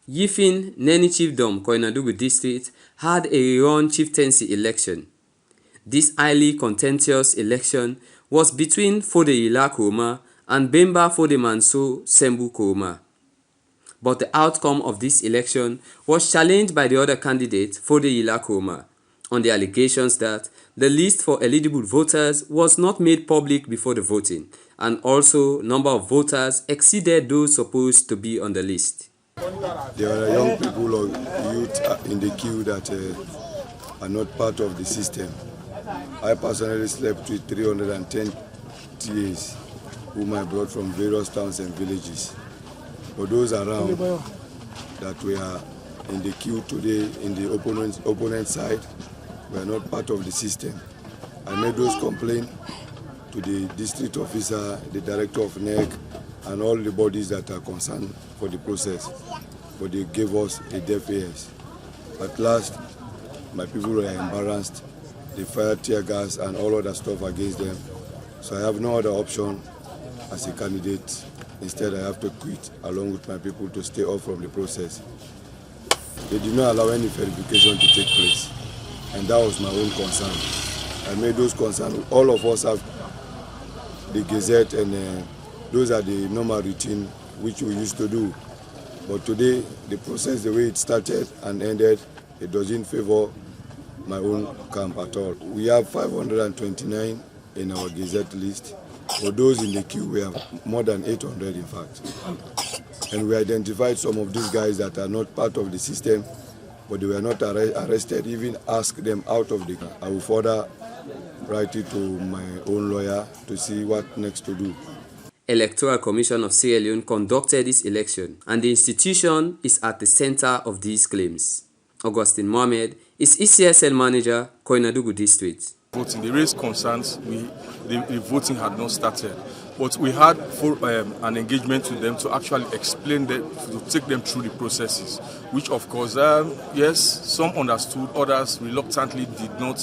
Yifin Neni Chiefdom, Koinadugu District, had a rerun chieftaincy election. This highly contentious election was between Fodeyila Kurma and Bemba Fodemanso Sembu Kurma. But the outcome of this election was challenged by the other candidate, Fodeyila Kurma, on the allegations that the list for eligible voters was not made public before the voting, and also number of voters exceeded those supposed to be on the list. There are young people or youth in the queue that are not part of the system. I personally slept with 310 TAs whom I brought from various towns and villages. For those around that were in the queue today in the opponent side, were not part of the system. I made those complaints to the district officer, the director of NEC, and all the bodies that are concerned for the process, but they gave us a deaf ears. At last, my people were embarrassed. They fired tear gas and all other stuff against them. So I have no other option as a candidate. Instead, I have to quit along with my people to stay off from the process. They did not allow any verification to take place, and that was my own concern. I made those concerns. All of us have the Gazette, and those are the normal routine which we used to do. But today, the process, the way it started and ended, it doesn't favor my own camp at all. We have 529 in our Gazette list. For those in the queue, we have more than 800 in fact. And we identified some of these guys that are not part of the system, but they were not arrested, even ask them out of the camp. I will further write it to my own lawyer to see what next to do. Electoral Commission of Sierra Leone conducted this election, and the institution is at the center of these claims. Augustine Mohamed is ECSL manager, Koinadugu District. Voting, they raised concerns. The voting had not started, but we had an engagement with them to actually explain them, to take them through the processes, which of course, yes, some understood, others reluctantly did not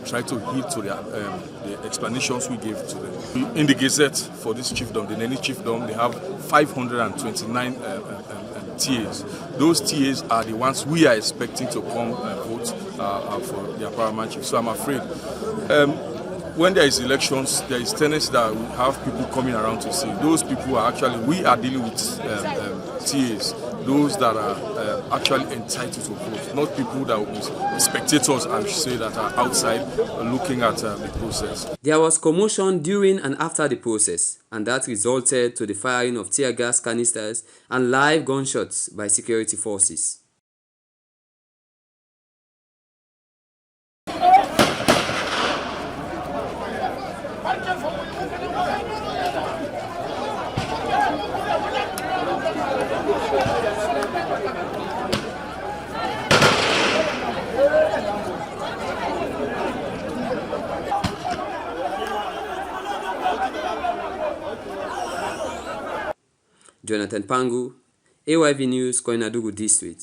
try to heed to the explanations we gave to them. In the Gazette for this chiefdom, the Neni chiefdom, they have 529 TAs. Those TAs are the ones we are expecting to come vote for their paramount chief. So I'm afraid when there is elections, there is tendency that we have people coming around to see. Those people are actually, we are dealing with TAs, those that are actually entitled to vote, not people that will be spectators, I should say, that are outside looking at the process. There was commotion during and after the process, and that resulted to the firing of tear gas canisters and live gunshots by security forces. Jonathan Pangu, AYV News, Koinadugu District.